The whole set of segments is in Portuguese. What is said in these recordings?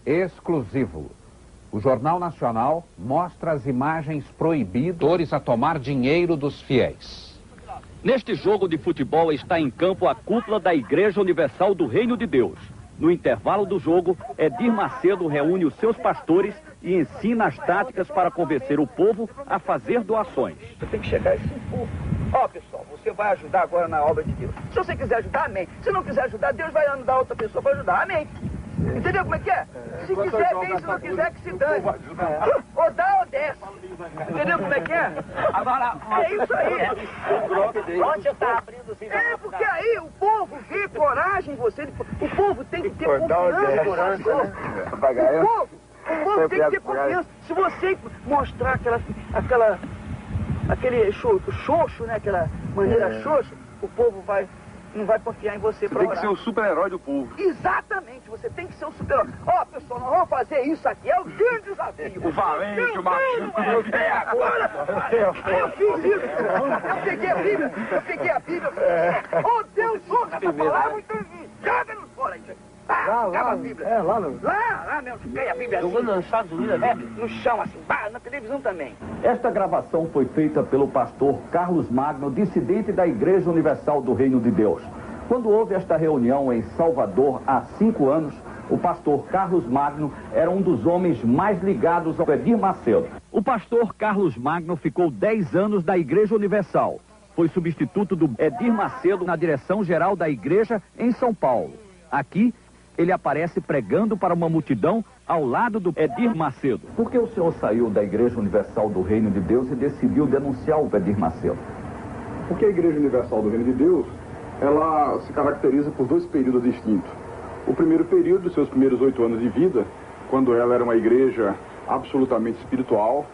exclusivo. O Jornal Nacional mostra as imagens proibidas a tomar dinheiro dos fiéis. Neste jogo de futebol está em campo a cúpula da Igreja Universal do Reino de Deus. No intervalo do jogo, Edir Macedo reúne os seus pastores e ensina as táticas para convencer o povo a fazer doações. Você tem que chegar esse povo. Ó, pessoal, você vai ajudar agora na obra de Deus. Se você quiser ajudar, amém. Se não quiser ajudar, Deus vai andar outra pessoa para ajudar, amém. Entendeu como é que é? Se quiser, vem. Se não quiser, que se dane. Ou dá ou desce. Entendeu como é que é? Agora, é isso aí. Onde você tá abrindo assim? É, porque aí o povo vê coragem em você. O povo tem que ter confiança. O povo tem que ter confiança. Se você mostrar aquele xoxo, né? Aquela maneira xoxa, o povo não vai confiar em você pra orar. Tem que ser o super-herói do povo. Exatamente, você tem que ser o super-herói. Ó, pessoal, nós vamos fazer isso aqui, é o grande desafio. O valente, o macho. Agora, papai, eu fiz isso. Eu peguei a Bíblia. Ô, Deus, ouça essa palavra, então joga-nos fora aí. Acaba a Bíblia. Lá mesmo, cai a Bíblia assim. Jogando nos Estados Unidos, no chão assim, na televisão também. Esta gravação foi feita pelo pastor Carlos Magno, dissidente da Igreja Universal do Reino de Deus. Quando houve esta reunião em Salvador há 5 anos, o pastor Carlos Magno era um dos homens mais ligados ao Edir Macedo. O pastor Carlos Magno ficou 10 anos da Igreja Universal. Foi substituto do Edir Macedo na direção-geral da igreja em São Paulo. Aqui, ele aparece pregando para uma multidão ao lado do Edir Macedo. Por que o senhor saiu da Igreja Universal do Reino de Deus e decidiu denunciar o Edir Macedo? Porque a Igreja Universal do Reino de Deus, ela se caracteriza por 2 períodos distintos. O primeiro período, dos seus primeiros 8 anos de vida, quando ela era uma igreja absolutamente espiritual,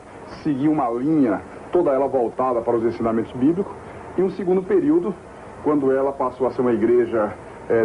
seguia uma linha, toda ela voltada para os ensinamentos bíblicos. E um segundo período, quando ela passou a ser uma igreja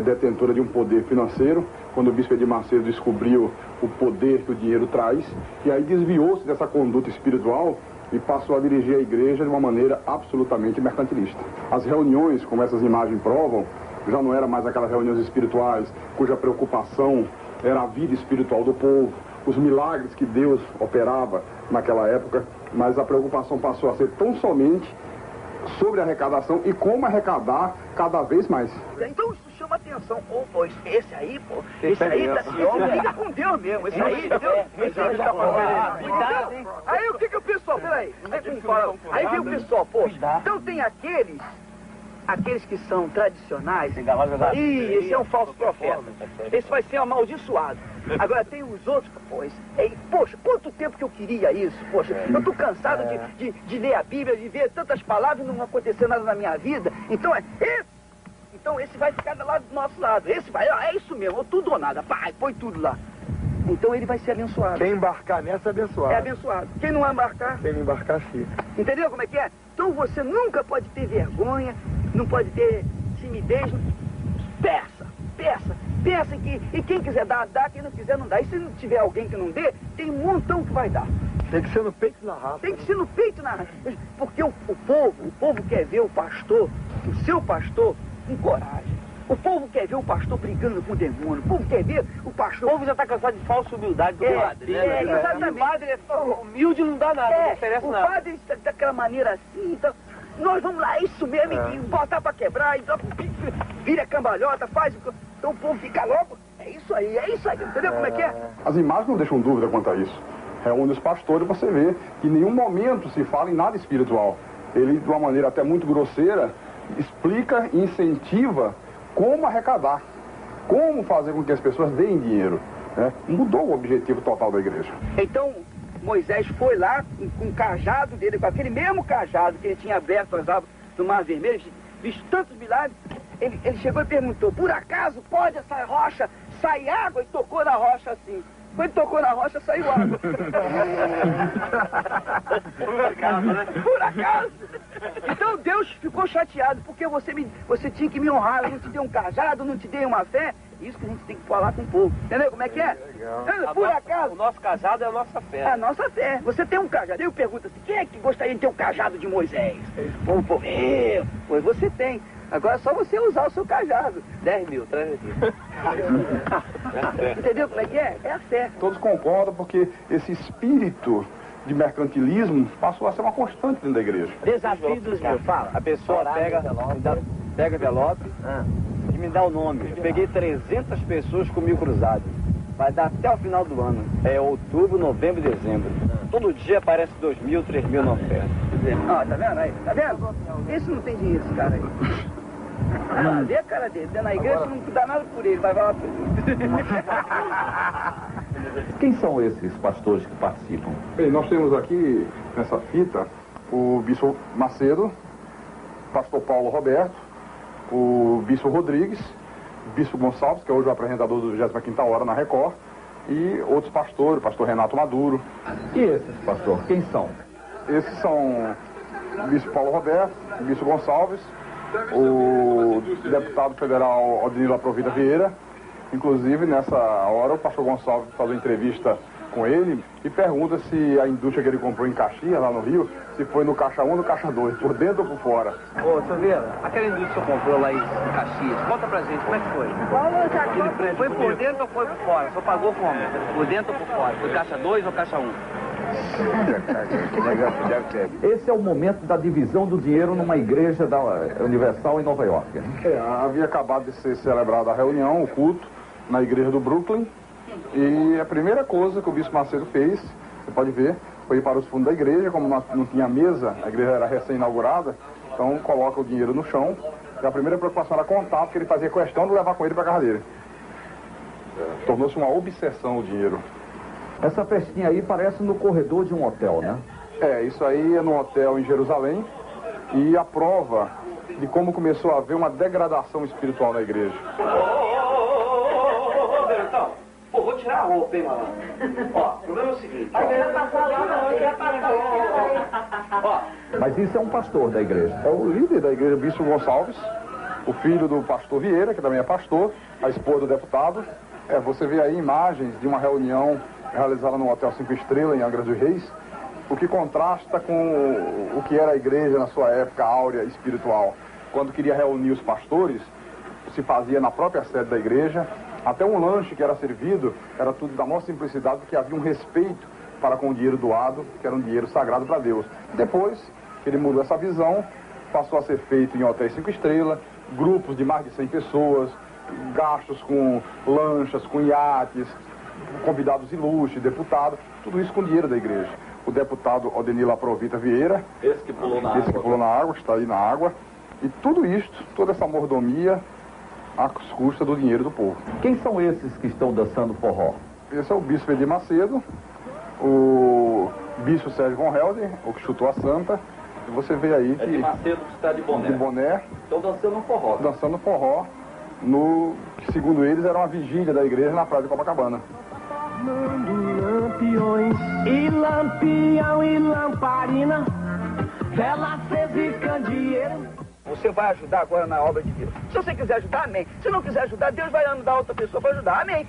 detentora de um poder financeiro, quando o bispo Edir Macedo descobriu o poder que o dinheiro traz, e aí desviou-se dessa conduta espiritual e passou a dirigir a igreja de uma maneira absolutamente mercantilista. As reuniões, como essas imagens provam, já não eram mais aquelas reuniões espirituais cuja preocupação era a vida espiritual do povo, os milagres que Deus operava naquela época, mas a preocupação passou a ser tão somente sobre a arrecadação e como arrecadar cada vez mais. Então isso chama atenção. Pô, esse aí liga com Deus mesmo. Esse aí, Deus tá falando. Aí o que o pessoal, peraí, aí vem o pessoal, pô, então tem aqueles que são tradicionais, e esse é um falso profeta, esse vai ser amaldiçoado. Agora tem os outros, poxa, quanto tempo que eu queria isso, poxa, eu tô cansado de ler a Bíblia, de ver tantas palavras e não acontecer nada na minha vida, então esse vai ficar do nosso lado, esse vai, é isso mesmo, tudo ou nada, pai, põe tudo lá. Então ele vai ser abençoado. Quem embarcar nessa é abençoado. É abençoado. Quem não embarcar... Quem não embarcar, fica. Entendeu como é que é? Então você nunca pode ter vergonha, não pode ter timidez. Peça e quem quiser dar, dá, quem não quiser não dá. E se não tiver alguém que não dê, tem um montão que vai dar. Tem que ser no peito e na raça. Tem que ser no peito e na raça. Porque o povo quer ver o pastor, o seu pastor, com coragem. O povo quer ver o pastor brigando com o demônio. O povo quer ver o pastor... O povo já está cansado de falsa humildade do padre. Exatamente. O padre é humilde, não dá nada, não oferece nada. O padre daquela maneira assim, então... Nós vamos lá, isso mesmo, e botar pra quebrar, e vira cambalhota, faz... Então o povo fica logo, é isso aí, entendeu como é que é? As imagens não deixam dúvida quanto a isso. Reúne os pastores, você vê que em nenhum momento se fala em nada espiritual. Ele, de uma maneira até muito grosseira, explica e incentiva como arrecadar, como fazer com que as pessoas deem dinheiro. Né? Mudou o objetivo total da igreja. Então... Moisés foi lá com o cajado dele, com aquele mesmo cajado que ele tinha aberto as águas do Mar Vermelho, visto tantos milagres, ele chegou e perguntou, por acaso pode essa rocha sair água? E tocou na rocha assim. Quando tocou na rocha, saiu água. Por acaso, né? Por acaso. Então Deus ficou chateado, porque você tinha que me honrar, eu não te dei um cajado, não te dei uma fé. Isso que a gente tem que falar com o povo. Entendeu como é que é? Por acaso... O nosso cajado é a nossa fé. É a nossa fé. Você tem um cajado. Eu pergunto assim, quem é que gostaria de ter um cajado de Moisés? O povo, pois você tem. Agora é só você usar o seu cajado. 10 mil, traz aqui. Entendeu como é que é? É a fé. Todos concordam porque esse espírito de mercantilismo passou a ser uma constante dentro da igreja. Desafio dos meus, fala. A pessoa pega envelope e me dá o nome. Eu peguei 300 pessoas com 1000 cruzados. Vai dar até o final do ano. É outubro, novembro e dezembro. Todo dia aparece 2.000, 3.000 na oferta. Ó, tá vendo aí? Tá vendo? Esse não tem dinheiro, esse cara aí. Ah, vê a cara dele. Na igreja não dá nada por ele, vai lá por ele. Quem são esses pastores que participam? Bem, nós temos aqui nessa fita o bispo Macedo, pastor Paulo Roberto, o bispo Rodrigues, o bispo Gonçalves, que é hoje o apresentador do 25ª Hora na Record, e outros pastores, o pastor Renato Maduro. E esses, pastor, quem são? Esses são o bispo Paulo Roberto, o bispo Gonçalves, o deputado federal Odinilo Aprovita Vieira. Inclusive, nessa hora, o pastor Gonçalves faz uma entrevista com ele e pergunta se a indústria que ele comprou em Caxias, lá no Rio, se foi no caixa 1 ou no caixa 2, por dentro ou por fora. Ô, Silveira, aquela indústria que você comprou lá em Caxias, conta pra gente, como é que foi? Ele foi por dentro ou foi por fora? Só pagou como? Por dentro ou por fora? Foi caixa 2 ou caixa 1? Esse é o momento da divisão do dinheiro numa igreja da Universal em Nova York. Havia acabado de ser celebrada a reunião, o culto, na igreja do Brooklyn, e a primeira coisa que o bispo Macedo fez, você pode ver, foi ir para os fundos da igreja. Como não tinha mesa, a igreja era recém-inaugurada, então coloca o dinheiro no chão, e a primeira preocupação era contar, porque ele fazia questão de levar com ele para a casa dele. Tornou-se uma obsessão o dinheiro. Essa festinha aí parece no corredor de um hotel, né? Isso aí é num hotel em Jerusalém, e a prova de como começou a haver uma degradação espiritual na igreja. Pô, vou tirar a roupa, hein, malandro? Ó, o problema é o seguinte, ó. Mas isso é um pastor da igreja. É o líder da igreja, o bispo Gonçalves, o filho do pastor Vieira, que também é pastor, a esposa do deputado. Você vê aí imagens de uma reunião realizada no Hotel 5 Estrelas, em Angra dos Reis, o que contrasta com o que era a igreja na sua época áurea espiritual. Quando queria reunir os pastores, se fazia na própria sede da igreja. Até um lanche que era servido era tudo da maior simplicidade, porque havia um respeito para com o dinheiro doado, que era um dinheiro sagrado para Deus. Depois que ele mudou essa visão, passou a ser feito em hotéis 5 estrelas, grupos de mais de 100 pessoas, gastos com lanchas, com iates, convidados ilustres, deputados, tudo isso com dinheiro da igreja. O deputado Odinilo Aprovita Vieira, Esse que pulou na água, está aí na água, e tudo isto, toda essa mordomia, às custas do dinheiro do povo. Quem são esses que estão dançando forró? Esse é o bispo Edir Macedo, o bispo Sérgio Von Helder, o que chutou a santa, e você vê aí que... Edir Macedo que está de boné. Estão dançando forró. Dançando forró, no que segundo eles era uma vigília da igreja na praia de Copacabana. Lampiões e lampião e lamparina, vela acesa e candeeiro. Você vai ajudar agora na obra de Deus. Se você quiser ajudar, amém. Se não quiser ajudar, Deus vai mandar outra pessoa para ajudar, amém.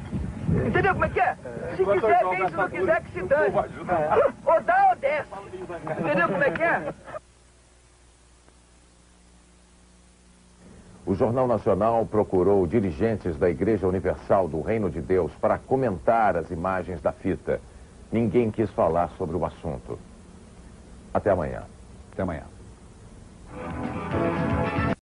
Entendeu como é que é? Se quiser, bem, se não quiser, que se dane. Ou dá ou desce. Entendeu como é que é? O Jornal Nacional procurou dirigentes da Igreja Universal do Reino de Deus para comentar as imagens da fita. Ninguém quis falar sobre o assunto. Até amanhã. Até amanhã.